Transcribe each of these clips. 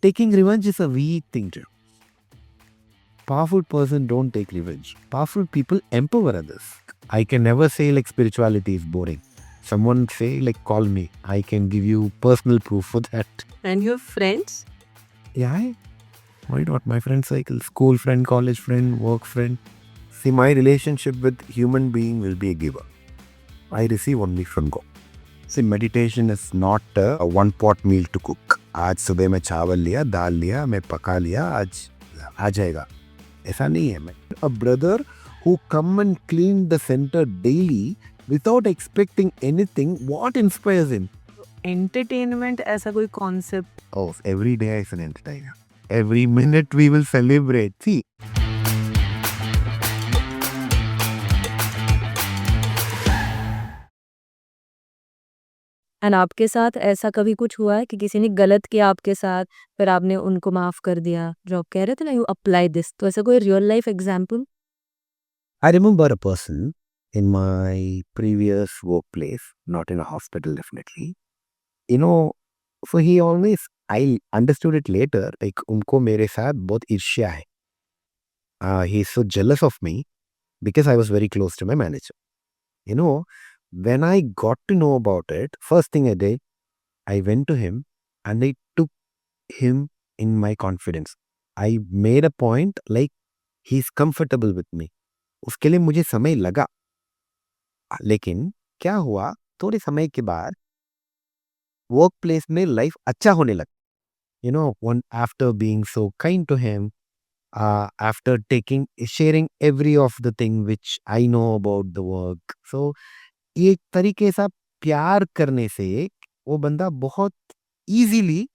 Taking revenge is a weak thing too. Powerful person don't take revenge. Powerful people empower others. I can never say like spirituality is boring. Someone say like call me. I can give you personal proof for that. And your friends? Yeah, why not? My friend cycle, school friend, college friend, work friend. See, my relationship with human being will be a giver. I receive only from God. See, meditation is not a one pot meal to cook. आज सुबह मैं चावल लिया, दाल लिया, मैं पका लिया, आज आ जाएगा. ऐसा नहीं है. A brother who come and clean the center daily without expecting anything, what inspires him? Entertainment ऐसा कोई concept? Oh, every day is an entertainer. Every minute we will celebrate. See. And आपके साथ ऐसा कभी कुछ हुआ है कि किसी ने गलत किया आपके साथ, फिर आपने उनको माफ कर दिया? जो आप कह रहे थे ना, यू अप्लाई दिस, तो ऐसा कोई real life example? I remember a person in my previous workplace, not in a hospital definitely. You know, so he always, I understood it later, like उनको मेरे साथ बहुत ईर्ष्या है. He is so jealous of me because I was very close to my manager. You know, when I got to know about it, first thing I did, I went to him and I took him in my confidence. I made a point like he's comfortable with me. उसके लिए मुझे समय लगा. लेकिन क्या हुआ, थोड़े समय के बाद वर्क प्लेस में लाइफ अच्छा होने लगा. You know, one after being so kind to him, after sharing every of the thing which I know about the work. So, एक तरीके से प्यार करने से वो बंदा बहुत easily,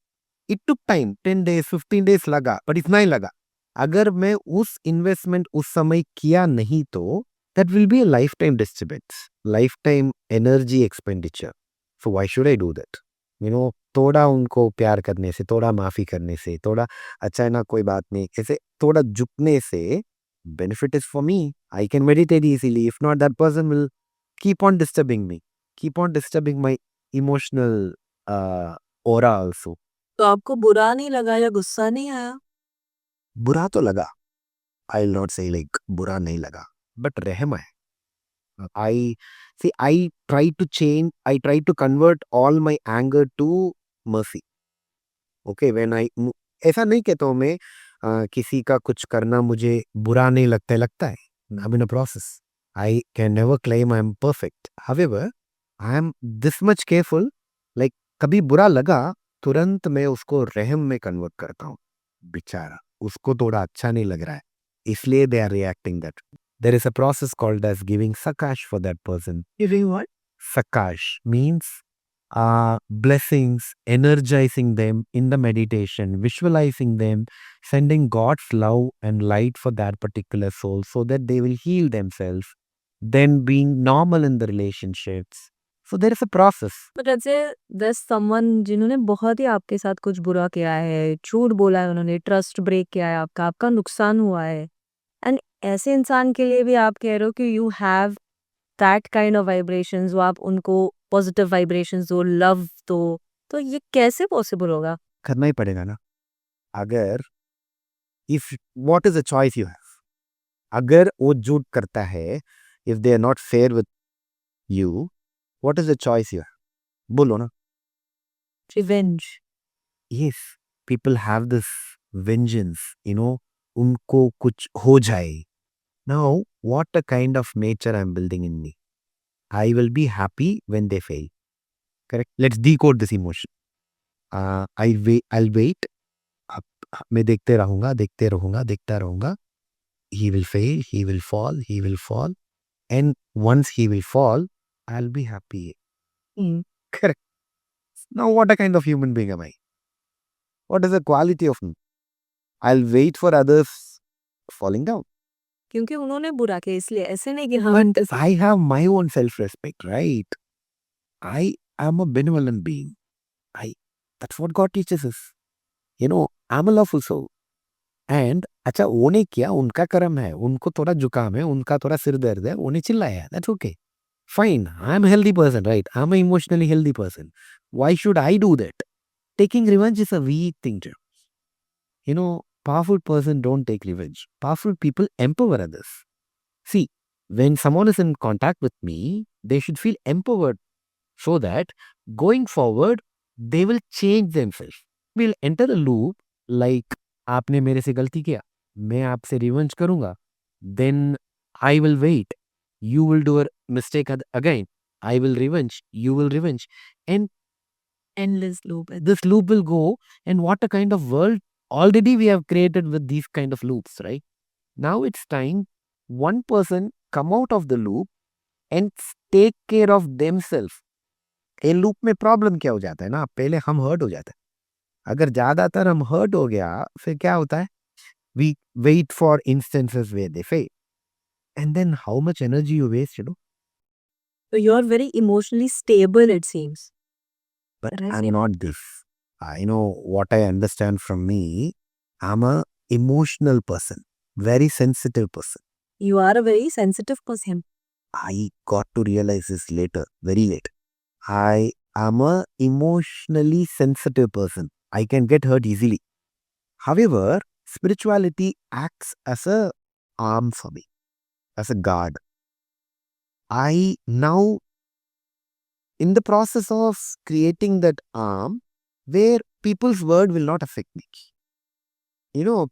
it took time, 10 days, 15 days लगा, but इतना ही लगा. अगर मैं उस इन्वेस्टमेंट उस समय किया नहीं तो that will be a lifetime disturbance, lifetime energy expenditure. So why should I do that? You know, थोड़ा उनको प्यार करने से, थोड़ा माफी करने से, थोड़ा अच्छा है ना कोई बात नहीं, ऐसे थोड़ा झुकने से benefit is for me. I can meditate easily. If not, that person will keep on disturbing me, keep on disturbing my emotional aura also. तो आपको बुरा नहीं लगा या गुस्सा नहीं आया? बुरा तो लगा. I'll not say like बुरा नहीं लगा, but रहम है. I see. I try to change. I try to convert all my anger to mercy. Okay, when ऐसा नहीं कहता हूँ मैं किसी का कुछ करना मुझे बुरा नहीं लगता है. I'm in a process. I can never claim I'm perfect. However, I am this much careful. Like कभी बुरा लगा, तुरंत मैं उसको रहम में कन्वर्ट करता हूँ. बेचारा, उसको थोड़ा अच्छा नहीं लग रहा है, इसलिए they are reacting that. There is a process called as giving sakash for that person. Giving what? Sakash means blessings, energizing them in the meditation, visualizing them, sending God's love and light for that particular soul so that they will heal themselves, then being normal in the relationships. So there is a process. But ऐसे there's someone जिन्होंने बहुत ही आपके साथ कुछ बुरा किया है, झूठ बोला है उन्होंने, ट्रस्ट ब्रेक किया है आपका, आपका नुकसान हुआ है, एंड ऐसे इंसान के लिए भी आप कह रहे हो कि you have that kind of vibrations, वो आप उनको पॉजिटिव वाइब्रेशंस दो, लव दो, तो ये कैसे पॉसिबल होगा? करना ही पड़ेगा ना. अगर if what is the choice you have? अगर वो झूठ करता है, if they are not fair with you, what is the choice you have? बोलो ना. Revenge. Yes, people have this vengeance, you know, उनको कुछ हो जाए. Now, what a kind of nature I'm building in me. I will be happy when they fail. Correct? Let's decode this emotion. I'll wait. मैं देखते रहूंगा, देखता रहूंगा. He will fail, he will fall. And once he will fall, I'll be happy. Correct. Now, what a kind of human being am I? What is the quality of me? I'll wait for others falling down. क्योंकि उन्होंने बुरा किया इसलिए, ऐसे नहीं कि हाँ I have my own self-respect, right? I am a benevolent being. That's what God teaches us. You know, I'm a loveful soul. And अच्छा वो नहीं किया, उनका कर्म है, उनको थोड़ा जुकाम है, उनका थोड़ा सिर दर्द है, उन्हें चिल्लाया. That's okay. Fine. I'm a healthy person, right? I'm an emotionally healthy person. Why should I do that? Taking revenge is a weak thing too. powerful person don't take revenge. Powerful people empower others. See, when someone is in contact with me, they should feel empowered so that going forward, they will change themselves. We'll enter a loop like आपने मेरे से गलती किया, मैं आपसे revenge करूंगा, then I will wait. You will do a mistake again. I will revenge. You will revenge. And Endless loop. this loop will go. And what a kind of world already we have created with these kind of loops, right? Now it's time one person come out of the loop and take care of themselves. ये loop में problem क्या हो जाता है ना, पहले हम hurt हो जाते हैं, अगर ज्यादातर हम हर्ट हो गया फिर क्या होता है, we wait for instances where they fail and then how much energy you waste, So you're very emotionally stable, it seems. but Right. I'm not this. What I understand from me, I'm a emotional person, very sensitive person. You are a very sensitive person. I got to realize this later, very late. I am a emotionally sensitive person. I can get hurt easily. However, spirituality acts as a arm for me, as a guard. I now, in the process of creating that arm, where people's word will not affect me.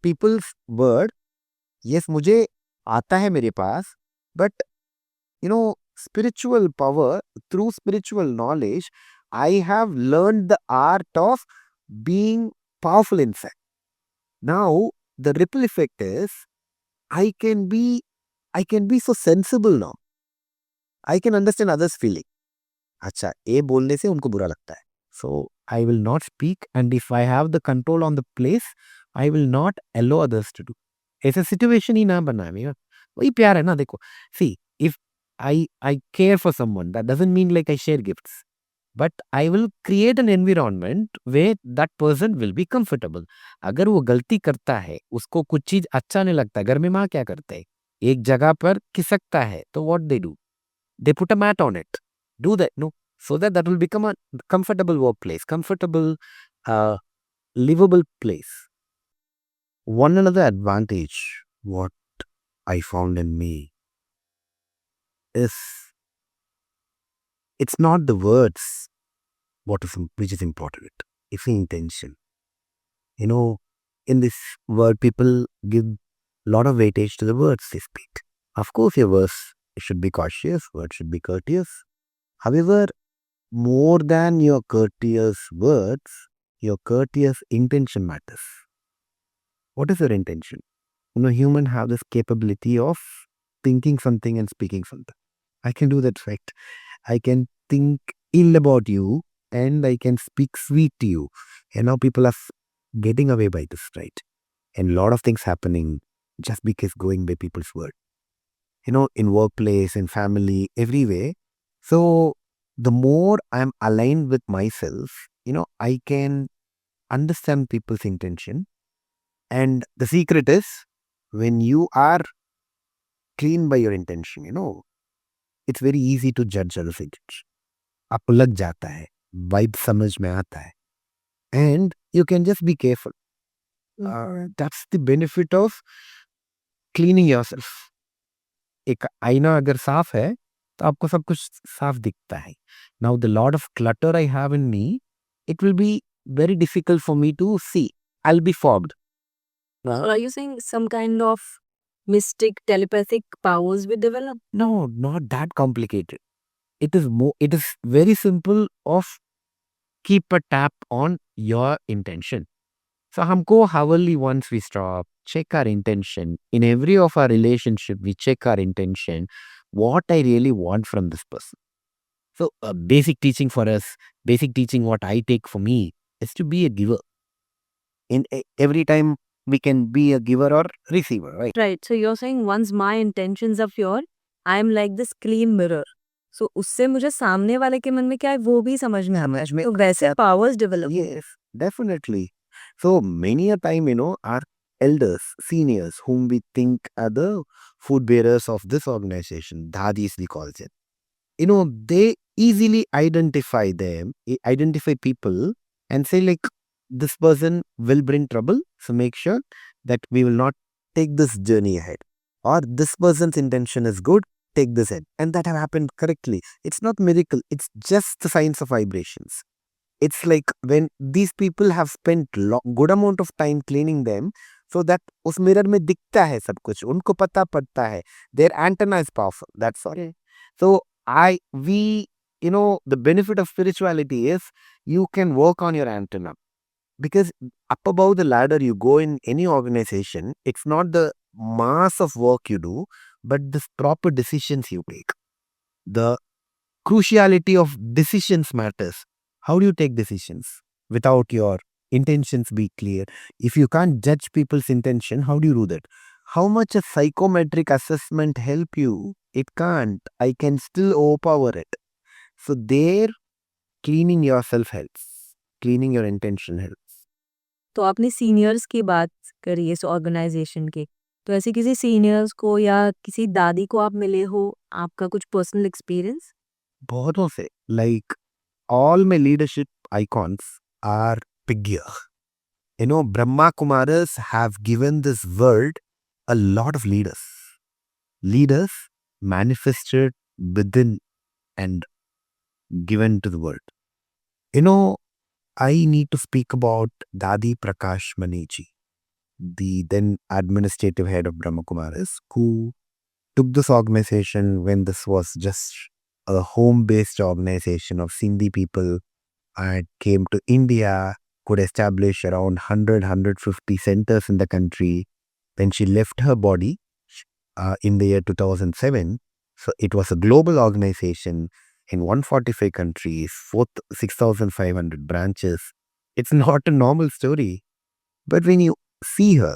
People's word, yes, मुझे आता है मेरे पास, but spiritual power, through spiritual knowledge, I have learned the art of being powerful inside. Now, the ripple effect is I can be so sensible now. I can understand others' feeling. अच्छा, ये बोलने से उनको बुरा लगता है. So, I will not speak, and if I have the control on the place, I will not allow others to do. ऐसा situation ही ना बनावे. वही प्यार है ना, देखो. See, if I care for someone, that doesn't mean like I share gifts. But I will create an environment where that person will be comfortable. अगर वो गलती करता है, उसको कुछ चीज अच्छा नहीं लगता, घर में माँ क्या करते हैं, एक जगह पर खिसकता है, तो what they do? They put a mat on it. Do that, no? So that will become a comfortable workplace, comfortable, livable place. One another advantage, what I found in me, is it's not the words which is important. It's the intention. In this world, people give a lot of weightage to the words they speak. Of course, your words should be cautious, words should be courteous. However, more than your courteous words, your courteous intention matters. What is your intention? Humans have this capability of thinking something and speaking something. I can do that, right? I can think ill about you and I can speak sweet to you. And now people are getting away by this, right? And a lot of things happening just because going by people's word. In workplace, in family, everywhere. So the more I'm aligned with myself, I can understand people's intention. And the secret is when you are clean by your intention, it's very easy to judge others' intention. आपको लग जाता है, vibe समझ में आता है. And you can just be careful. That's the benefit of cleaning yourself. एक आईना अगर साफ है तो आपको सब कुछ साफ दिखता है. Now the lot of clutter I have in me, it will be very difficult for me to see. I'll be fogged. So are you saying some kind of mystic telepathic powers we develop? No, not that complicated. It is very simple of keep a tap on your intention. So हमको hourly once we stop, check our intention. In every of our relationship, we check our intention. What I really want from this person. So basic teaching for us, basic teaching what I take for me is to be a giver. Every time we can be a giver or receiver, right? Right. So you're saying once my intentions are pure, I am like this clean mirror. So उससे मुझे सामने वाले के मन में क्या है वो भी समझ में आता है. तो वैसे powers develop. Yes, definitely. So many a time, our elders, seniors, whom we think are the food bearers of this organization, dadis we call it, they easily identify people and say like, this person will bring trouble, so make sure that we will not take this journey ahead. Or this person's intention is good, take this in. And that have happened correctly. It's not miracle, it's just the science of vibrations. It's like when these people have spent good amount of time cleaning them, so that उस mirror में दिखता है सब कुछ, उनको पता पड़ता है. Their antenna is powerful. That's all. Okay. So the benefit of spirituality is you can work on your antenna, because up above the ladder you go in any organization, it's not the mass of work you do, but the proper decisions you take. The cruciality of decisions matters. How do you take decisions without your intentions be clear? If you can't judge people's intention, how do you do that? How much a psychometric assessment help you? It can't. I can still overpower it. So there, cleaning yourself helps. Cleaning your intention helps. तो आपने seniors की बात करी इस organisation के, तो ऐसे किसी सीनियर्स को या किसी दादी को आप मिले हो, आपका कुछ पर्सनल एक्सपीरियंस? बहुतों से, like all my leadership icons are Pigya. Brahma Kumaras have given this world a lot of leaders. Leaders manifested within and given to the world. I need to speak about Dadi Prakash Maniji, the then administrative head of Brahma Kumaras, who took this organization when this was just a home-based organization of Sindhi people, and came to India, could establish around 100-150 centers in the country. Then she left her body in the year 2007. So it was a global organization in 145 countries, 6,500 branches. It's not a normal story. But when you see her,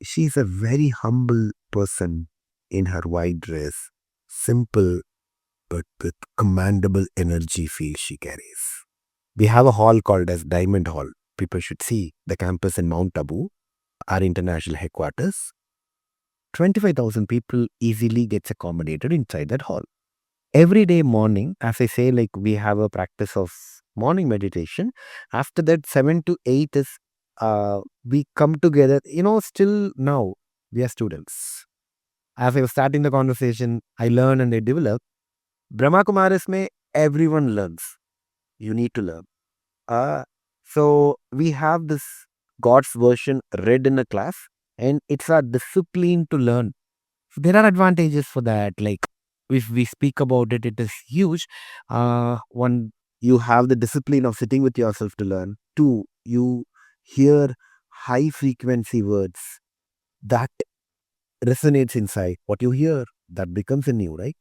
she's a very humble person in her white dress, simple but with commendable energy feel she carries. We have a hall called as Diamond Hall. People should see the campus in Mount Abu, our international headquarters. 25,000 people easily gets accommodated inside that hall. Every day morning, as I say, like we have a practice of morning meditation. After that, 7 to 8 is we come together. Still now we are students. As I was starting the conversation, I learn and I develop. Brahma Kumaris mein everyone learns. You need to learn. So we have this God's version read in a class, and it's our discipline to learn. So there are advantages for that. Like if we speak about it, it is huge. One, you have the discipline of sitting with yourself to learn. Two, you hear high frequency words that resonates inside. What you hear, that becomes in you, right?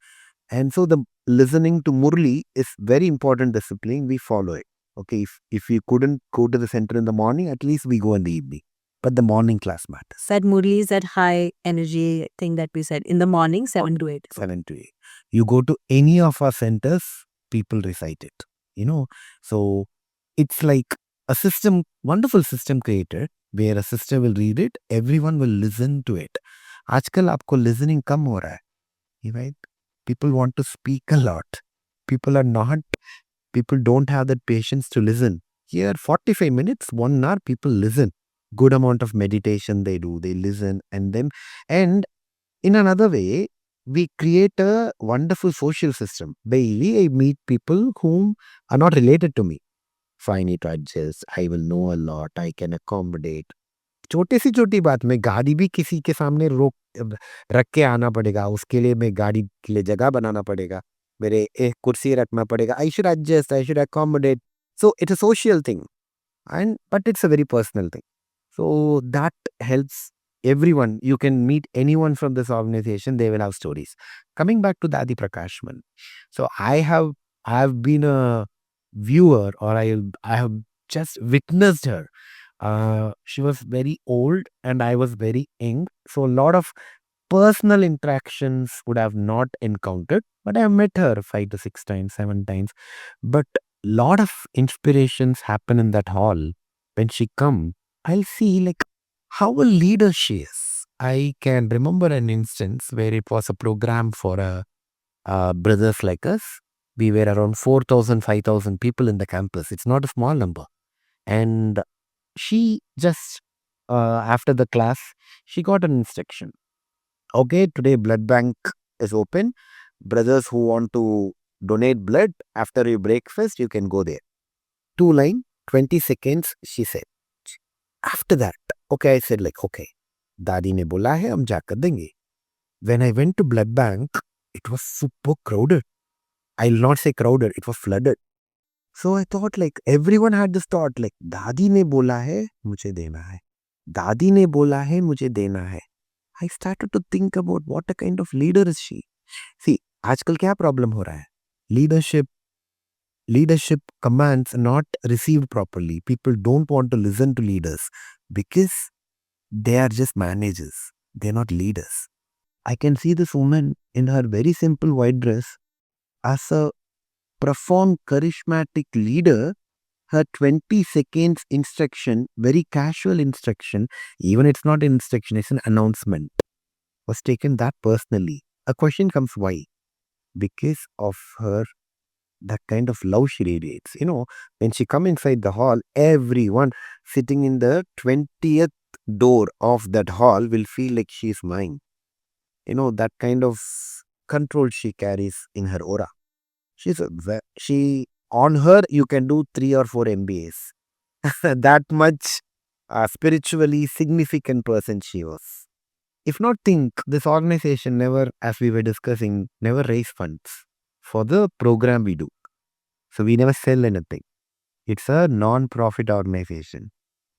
And so the listening to Murli is very important discipline. We follow it. Okay, if we couldn't go to the center in the morning, at least we go in the evening. But the morning class matters. That Murli is that high energy thing that we said in the morning, 7 to 8. 7 to 8. You go to any of our centers, people recite it. So it's like a system, wonderful system created, where a sister will read it, everyone will listen to it. आजकल आपको listening कम हो रहा है, right? People want to speak a lot. People don't have that patience to listen. Here, 45 minutes, 1 hour, people listen. Good amount of meditation they do. They listen and in another way, we create a wonderful social system. Daily, I meet people whom are not related to me. So I need to adjust. I will know a lot. I can accommodate. छोटी सी छोटी बात में गाड़ी भी किसी के सामने रख के आना पड़ेगा, उसके लिए मैं गाड़ी के लिए जगह बनाना पड़ेगा, मेरे एक कुर्सी रखना पड़ेगा. I should adjust, I should accommodate. So it's a social thing, but it's a very personal thing. So that helps everyone. You can meet anyone from this organization, they will have stories. Coming back to Dadi Prakashman. So I have been a viewer, or I have just witnessed her. She was very old and I was very young. So a lot of personal interactions would have not encountered, but I have met her 5 to 6 times, 7 times. But lot of inspirations happen in that hall. When she come, I'll see like how a leader she is. I can remember an instance where it was a program for brothers like us. We were around 4,000, 5,000 people in the campus. It's not a small number. and she just after the class she got an instruction. Okay, today blood bank is open. Brothers who want to donate blood after your breakfast, you can go there. 2 line, 20 seconds, she said. After that, okay, I said like, okay, दादी ने बोला है हम जाकर देंगे. When I went to blood bank, it was super crowded. I'll not say crowded, it was flooded. So I thought like everyone had this thought like दादी ने बोला है मुझे देना है. दादी ने बोला है मुझे देना है. I started to think about what a kind of leader is she. See, आजकल क्या problem हो रहा है? Leadership commands are not received properly. People don't want to listen to leaders because they are just managers. They're not leaders. I can see this woman in her very simple white dress as a profound charismatic leader. Her 20 seconds instruction, very casual instruction, even it's not an instruction, it's an announcement, was taken that personally. A question comes, why? Because of her, that kind of love she radiates. You know, when she come inside the hall, everyone sitting in the 20th door of that hall will feel like she is mine. You know, that kind of control she carries in her aura. She on her you can do 3 or 4 MBAs. That much spiritually significant person she was. If not think, this organization never, as we were discussing, never raise funds for the program we do. So we never sell anything. It's a non-profit organization.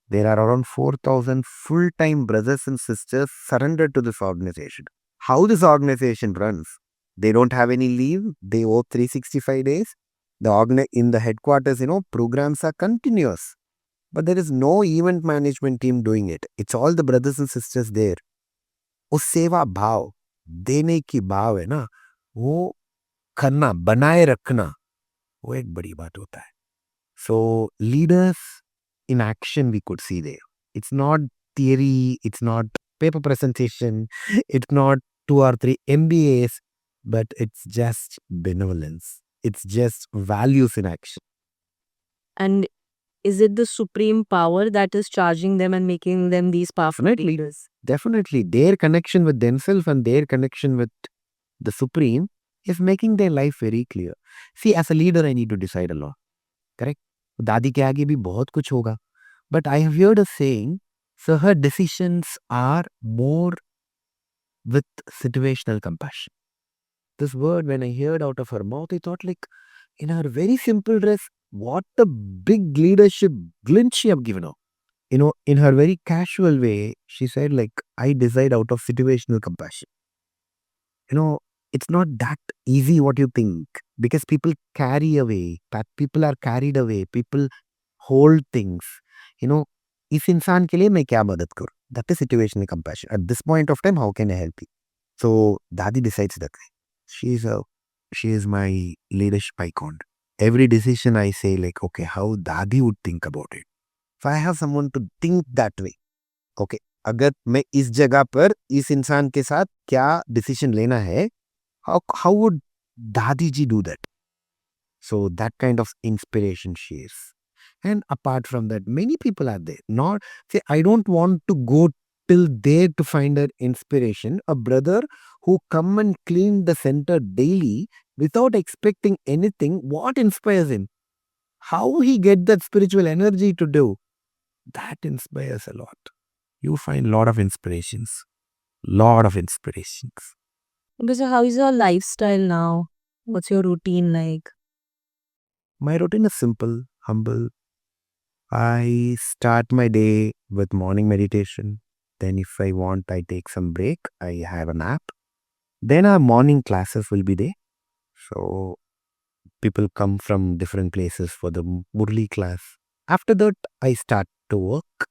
There are around 4,000 full-time brothers and sisters surrendered to this organization. How this organization runs? They don't have any leave. They work 365 days. In the headquarters, programs are continuous. But there is no event management team doing it. It's all the brothers and sisters there. वो सेवा भाव, देने की भाव है ना, वो करना, बनाए रखना, वो एक बड़ी बात होता है. So leaders in action we could see there. It's not theory, it's not paper presentation, it's not 2 or 3 MBAs, but it's just benevolence. It's just values in action. And is it the supreme power that is charging them and making them these powerful Definitely. leaders? Definitely, their connection with themselves and their connection with the Supreme is making their life very clear. See, as a leader, I need to decide a lot. Correct? दादी के आगे भी बहुत कुछ होगा. But I have heard a saying, so her decisions are more with situational compassion. This word, when I heard out of her mouth, I thought like, in her very simple dress, what a big leadership glint she have given out. In her very casual way, she said like, I decide out of situational compassion. It's not that easy what you think, because people carry away, people are carried away, people hold things. इस इंसान के लिए मैं क्या मदद करूं? That is situational compassion. At this point of time, how can I help you? So Dadi decides that way. She is my leadership icon. Every decision I say like, okay, how Dadi would think about it. So I have someone to think that way. Okay, अगर मैं इस जगह पर इस इंसान के साथ क्या डिसीजन लेना है, how would Dadi ji do that? So that kind of inspiration she is. And apart from that, many people are there. Not say I don't want to go till there to find an inspiration. A brother who come and clean the center daily without expecting anything, what inspires him? How he get that spiritual energy to do? That inspires a lot. You find lot of inspirations. Lot of inspirations. Okay, so how is your lifestyle now? What's your routine like? My routine is simple, humble. I start my day with morning meditation. Then if I want, I take some break. I have a nap. Then our morning classes will be there. So people come from different places for the Murli class. After that, I start to work.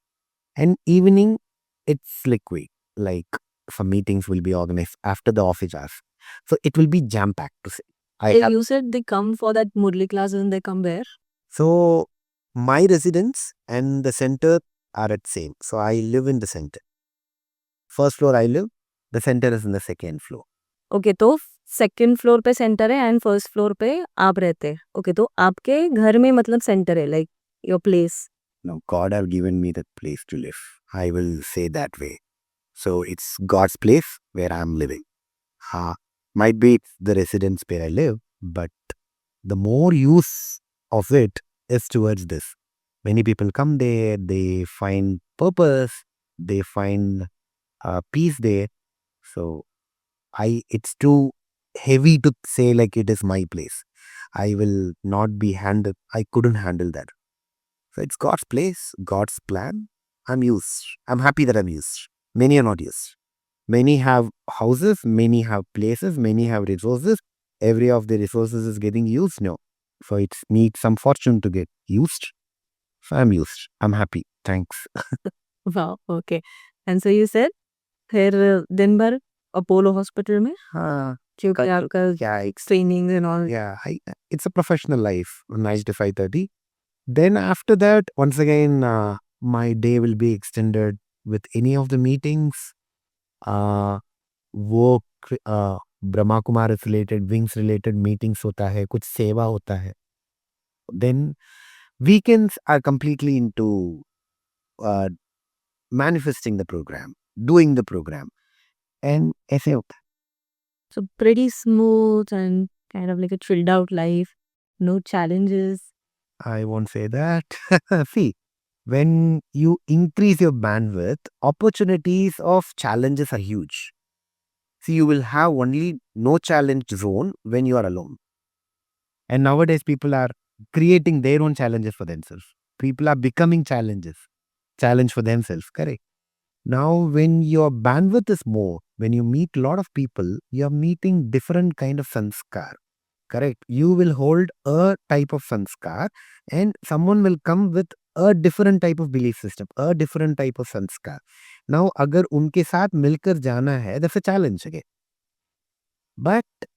And evening, it's liquid. Like some meetings will be organized after the office hours. So it will be jam-packed to say. You said they come for that Murli class and they come where? So my residence and the center are at same. So I live in the center. First floor I live. The center is in the second floor. Okay, तो second floor पे centre है and first floor पे आप रहते हैं. Okay, तो आपके घर में मतलब सेंटर है, like your place. Now, God have given me that place to live. I will say that way. So it's God's place where I'm living. Might be it's the residence where I live, but the more use of it is towards this. Many people come there, they find purpose, they find peace there. So it's too heavy to say like it is my place. I will not be handled. I couldn't handle that. So it's God's place, God's plan. I'm used. I'm happy that I'm used. Many are not used. Many have houses, many have places, many have resources. Every of the resources is getting used now. So it needs some fortune to get used. So I'm used. I'm happy. Thanks. Wow! Okay. And so you said फिर दिन भर Apollo hospital में हाँ, क्योंकि cut- आपका yeah, trainings and all yeah. It's a professional life. 9 to 5:30. Then after that, once again, my day will be extended with any of the meetings. वो Brahma Kumar related wings related meetings होता है, कुछ सेवा होता है. Then weekends are completely into manifesting the programme, doing the programme, and ऐसे होता so pretty smooth and kind of like a chilled out life, no challenges. है. I won't say that. See, when you increase your bandwidth, opportunities of challenges are huge. See, you will have only no challenge zone when you are alone. And nowadays, people are creating their own challenges for themselves. People are becoming challenge for themselves. Correct. Now, when your bandwidth is more, when you meet a lot of people, you are meeting different kind of sanskar. Correct. You will hold a type of sanskar, and someone will come with a different type of belief system, a different type of sanskar. Now, अगर उनके साथ मिलकर जाना है, that's a challenge again. But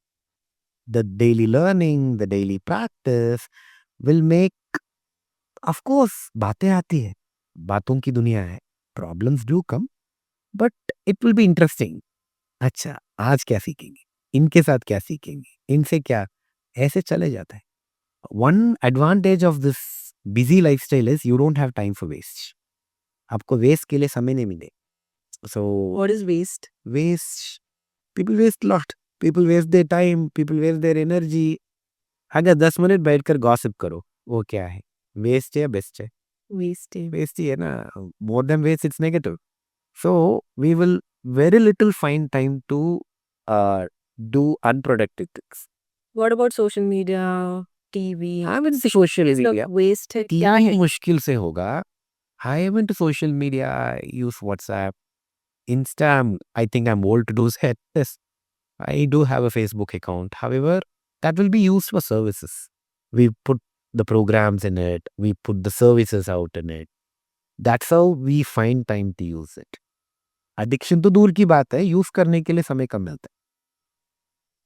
the daily learning, the daily practice will make, of course, बातें आती है, बातों की दुनिया है, problems do come, but it will be interesting. अच्छा, आज क्या सीखेंगे, इनके साथ क्या सीखेंगे, इनसे क्या, ऐसे चले जाता है. One advantage of this busy lifestyle is you don't have time for waste. आपको waste के लिए समय नहीं मिले. So what is waste? waste, people waste lot. People waste their time, people waste their energy. अगर 10 मिनट बैठकर gossip करो, वो क्या है, वेस्ट है या बेस्ट है? वेस्ट है. वेस्ट ही है ना. More than waste it's negative. So we will very little find time to do unproductive things. What about social media, TV? I mean social media waste है क्या क्या है? मुश्किल से होगा. I am into social media, I use WhatsApp, insta. I think I am old to do that. I do have a Facebook account. However, that will be used for services. We put the programs in it. We put the services out in it. That's how we find time to use it. Addiction तो दूर की बात है, use करने के लिए समय कम मिलता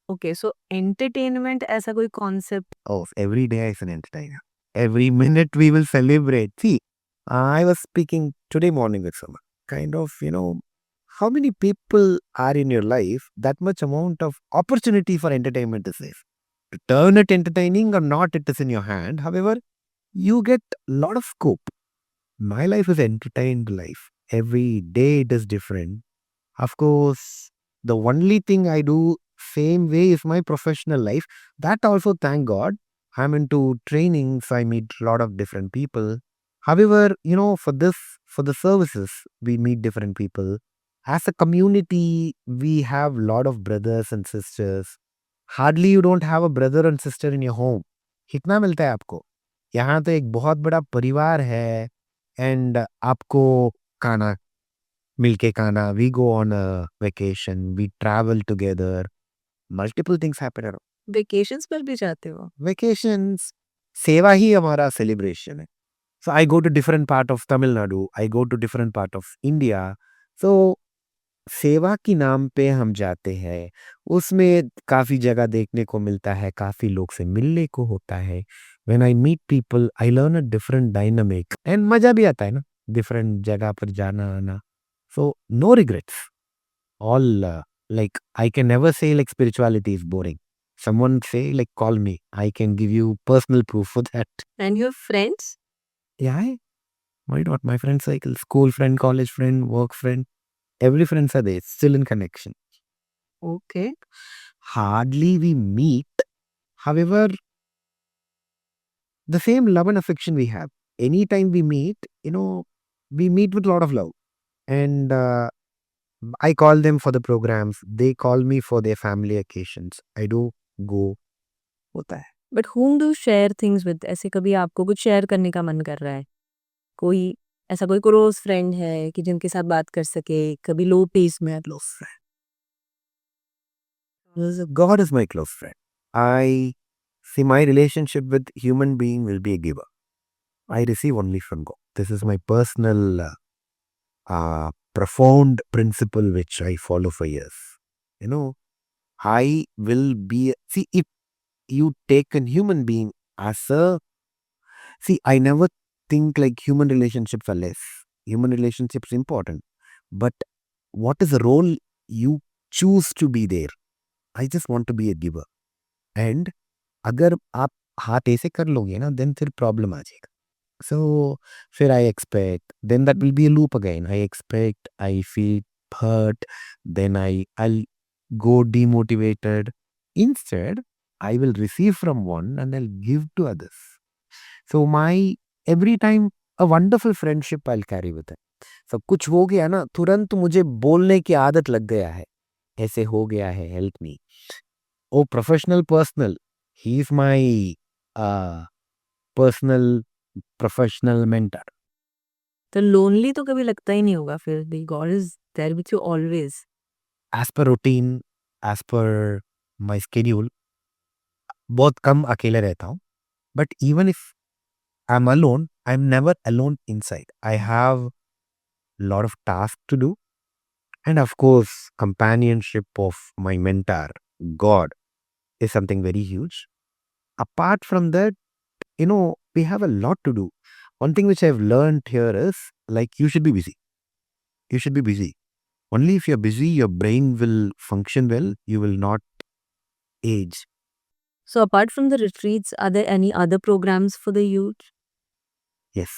ओके, सो एंटरटेनमेंट ऐसा कोई कॉन्सेप्ट? है. Oh, every day is an entertainer. Every minute we will celebrate. See, I was speaking today morning with someone. Kind of, how many people are in your life, that much amount of opportunity for entertainment is there. To turn it entertaining or not, it is in your hand. However, you get a lot of scope. My life is entertained life. Every day it is different. Of course, the only thing I do same way is my professional life. That also, thank God, I'm into training, so I meet a lot of different people. However, for the services, we meet different people. As a community, we have a lot of brothers and sisters. Hardly you don't have a brother and sister in your home. कितना मिलता है आपको. यहाँ तो एक बहुत बड़ा परिवार है. एंड आपको खाना मिलके खाना. We go on a vacation, we travel together. Multiple things happen around vacations पर भी जाते हो? वेकेशंस. सेवा ही हमारा सेलिब्रेशन है. So I go to different part of Tamil Nadu. I go to different part of India. So सेवा की नाम पे हम जाते हैं. उसमें काफ़ी जगह देखने को मिलता है, काफ़ी लोग से मिलने को होता है. When I meet people, I learn a different dynamic and मज़ा भी आता है ना, डिफरेंट जगह पर जाना आना. So no regrets. All like I can never say like spirituality is boring. Someone say like call me, I can give you personal proof for that. And your friends? Yeah, Why not? My friend cycle, school friend, college friend, work friend, every friends are there, still in connection. Okay. Hardly we meet. However, the same love and affection we have. Anytime we meet, we meet with a lot of love. And I call them for the programs. They call me for their family occasions. I do go. होता है. But whom do you share things with? ऐसे कभी आपको कुछ share करने का मन कर रहा है? कोई ऐसा कोई क्लोज फ्रेंड है कि जिनके साथ बात कर सके, कभी लो पेस में Close friend. God is my close friend. I see my relationship with human being will be a giver. I receive only from God. This is my personal profound principle which I follow for years. I will be, see, if you take a human being as a, see, I never think like human relationships are less. Human relationships important. But what is the role you choose to be there? I just want to be a giver. And अगर आप हाथ ऐसे कर लोगे ना, then फिर problem आ जाएगा. So फिर I expect, then that will be a loop again. I expect, I feel hurt, then I'll go demotivated. Instead, I will receive from one and I'll give to others. So my every time a wonderful friendship I'll carry with it. So कुछ हो गया ना, तुरंत मुझे बोलने की आदत लग गया है. ऐसे हो गया है, help me. Oh, professional, personal. He's my personal professional mentor. तो लोनली तो कभी लगता ही नहीं होगा फिर भी God is there with you always. As per routine, as per my schedule, बहुत कम अकेले रहता हूँ. But even if I'm alone, I'm never alone inside. I have a lot of tasks to do. And of course, companionship of my mentor, God, is something very huge. Apart from that, we have a lot to do. One thing which I've learned here is like you should be busy. You should be busy. Only if you're busy, your brain will function well. You will not age. So apart from the retreats, are there any other programs for the youth? Yes,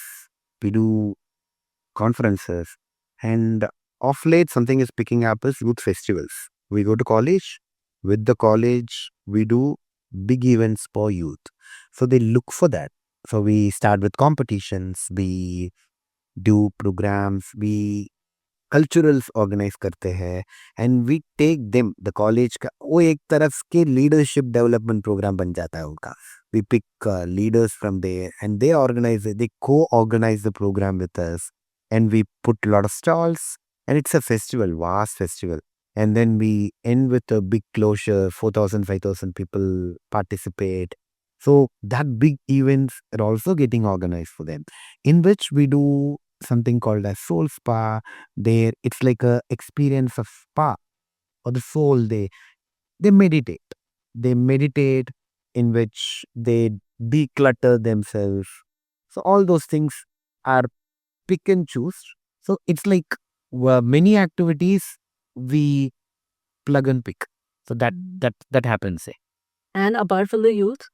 we do conferences. And of late, something is picking up is youth festivals. We go to college. With the college, we do big events for youth. So they look for that. So we start with competitions. We do programs. We culturals organise करते हैं and we take them the college का वो एक तरफ के leadership development programme बन जाता है उनका. We pick leaders from there and they co organise the programme with us and we put lot of stalls and it's a festival vast festival and then we end with a big closure. 4,000, 5,000 people participate. So that big events are also getting organized for them, in which we do something called as soul spa. There it's like a experience of spa for the soul. They meditate, in which they declutter themselves. So all those things are pick and choose. So it's like many activities we plug and pick. So that happens. And apart from the youth,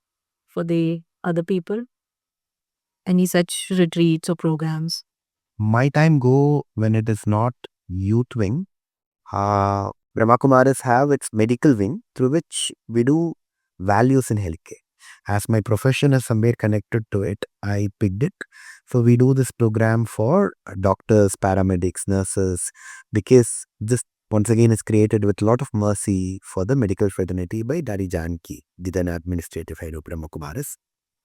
for the other people, any such retreats or programs? My time go when it is not youth wing. Brahma Kumaris have its medical wing through which we do values in healthcare. As my profession is somewhere connected to it, I picked it. So we do this program for doctors, paramedics, nurses, because this once again is created with a lot of mercy for the medical fraternity by Daddy Janki, the then administrative head of Brahma Kumaris.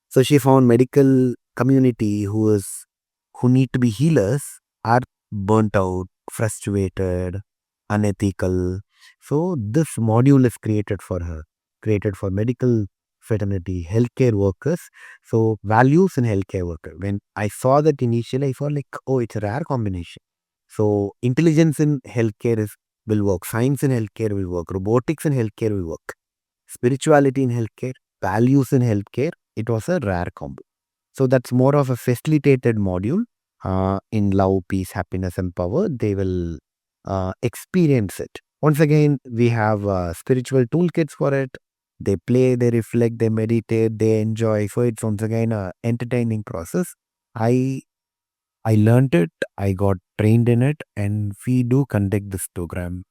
So she found medical community who need to be healers are burnt out, frustrated, unethical. So this module is created for her, created for medical fraternity, healthcare workers. So values in healthcare worker. When I saw that initially, I thought like, oh, it's a rare combination. So intelligence in healthcare will work, science in healthcare will work, robotics in healthcare will work, spirituality in healthcare, values in healthcare. It was a rare combo. So that's more of a facilitated module. In love, peace, happiness, and power, they will experience it. Once again, we have spiritual toolkits for it. They play, they reflect, they meditate, they enjoy. So it's once again a entertaining process. I I learned it, I got trained in it, and we do conduct this program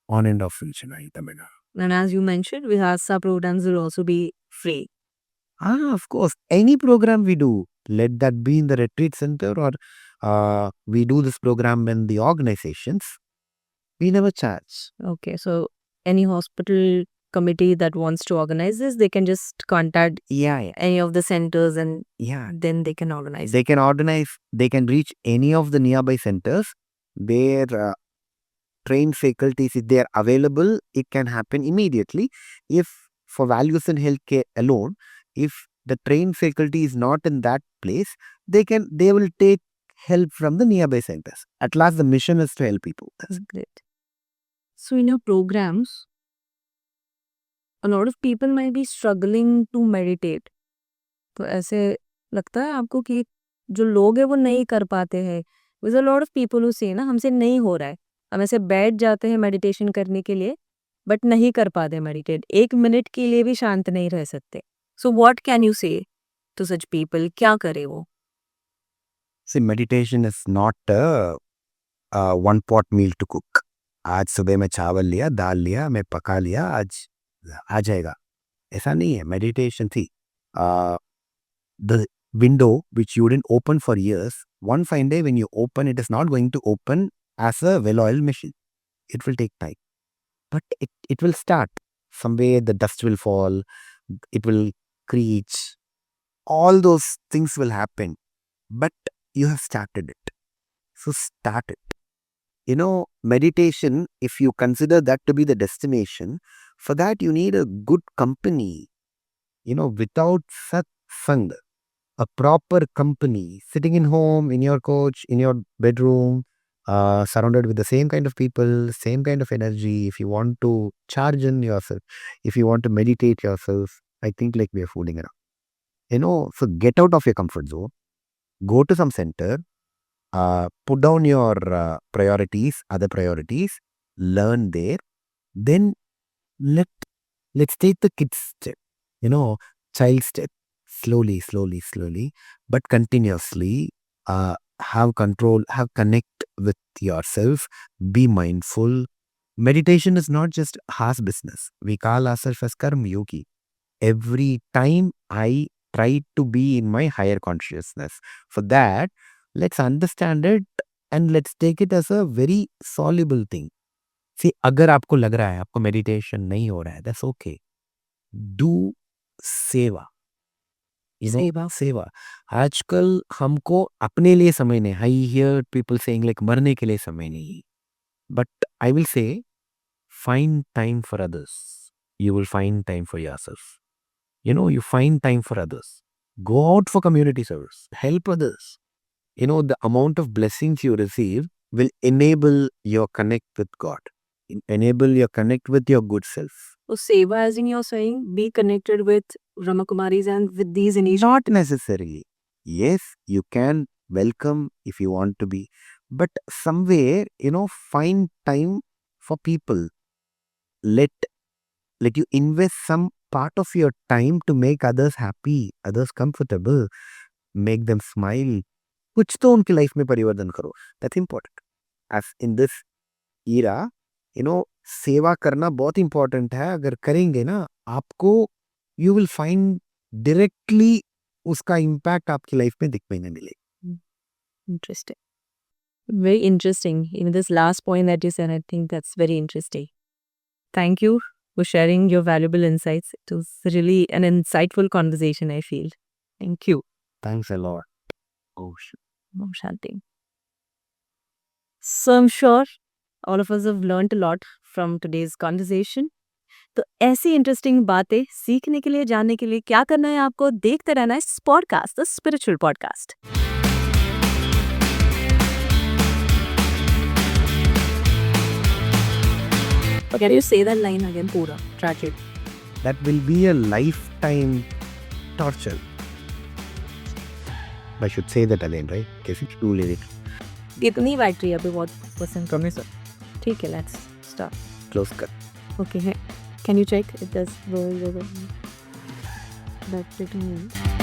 on and off in Chennai, Tamil Nadu. And as you mentioned, Vihasa programs will also be free. Of course, any program we do, let that be in the retreat center or we do this program in the organizations, we never charge. Okay, so any hospital committee that wants to organize this, they can just contact Yeah. any of the centers and Yeah. then they can organize. They can organize, they can reach any of the nearby centers. Their trained faculties, if they are available, it can happen immediately. If for values in healthcare alone, if the trained faculty is not in that place, they will take help from the nearby centers. At last, the mission is to help people. That's great. So in your programs, a lot of people might be struggling to meditate. तो ऐसे लगता है आपको कि जो लोग हैं वो नहीं कर पाते हैं? There's a lot of people who say ना हमसे नहीं हो रहा है, हम ऐसे बैठ जाते हैं मेडिटेशन करने के लिए बट नहीं कर पाते मेडिटेट, 1 मिनट के लिए भी शांत नहीं रह सकते. So what can you say to such people? क्या करे वो? See, meditation is not a one pot meal to cook. आज सुबह मैं चावल लिया, दाल लिया, मैं पका लिया, आज आ जाएगा. ऐसा नहीं है. मेडिटेशन थी. The window which you didn't open for years, one fine day when you open, it is not going to open as a well-oiled machine. It will take time. But it will start. Somewhere the dust will fall, it will creak. All those things will happen. But you have started it. So start it. You know, meditation, if you consider that to be the destination, for that you need a good company. You know, without satsang, a proper company, sitting in home, in your couch, in your bedroom, surrounded with the same kind of people, same kind of energy. If you want to charge in yourself, if you want to meditate yourself, I think like we are fooling around. You know, so get out of your comfort zone, go to some center, put down your priorities, other priorities, learn there, then let's take the kids step, you know, child step, slowly, but continuously. Have control, have connect with yourself, be mindful. Meditation is not just has business. We call ourselves as karma yogi. Every time I try to be in my higher consciousness. For that, let's understand it and let's take it as a very soluble thing. See, अगर आपको लग रहा है आपको meditation नहीं हो रहा है, that's okay. Do सेवा. सेवा. आजकल हमको अपने लिए समय नहीं. I hear people saying like मरने के लिए समय नहीं. But I will say, find time for others. You will find time for yourself. You know, you find time for others. Go out for community service. Help others. You know, the amount of blessings you receive will enable your connect with God. Enable your connect with your good self. So seva, as in you're saying, be connected with Brahmakumaris and with these initiatives. Not necessarily. Yes, you can welcome if you want to be. But somewhere, you know, find time for people. Let you invest some part of your time to make others happy, others comfortable, make them smile. कुछ तो उनकी life में परिवर्तन करो. That's important. As in this era, you know, सेवा करना बहुत important है. अगर करेंगे ना, आपको you will find directly उसका impact आपकी लाइफ में दिखने मिलेगा. Interesting. Very interesting. Even this last point that you said, I think that's very interesting. Thank you for sharing your valuable insights. It was really an insightful conversation, I feel. Thank you. Thanks a lot. Oh, Om Shanti. So I'm sure all of us have learned a lot from today's conversation. तो ऐसी interesting बातें सीखने के लिए, जानने के लिए क्या करना है आपको? देखते रहना है इस podcast, the spiritual podcast. Can you say that line again, पूरा? Track it. that will be a lifetime torture. I should say that again, right? Guess it's too late. कितनी बैटरी अभी बहुत पसंद करने सर? ठीक है, let's start. Close cut. Okay, can you check? It does. Battery.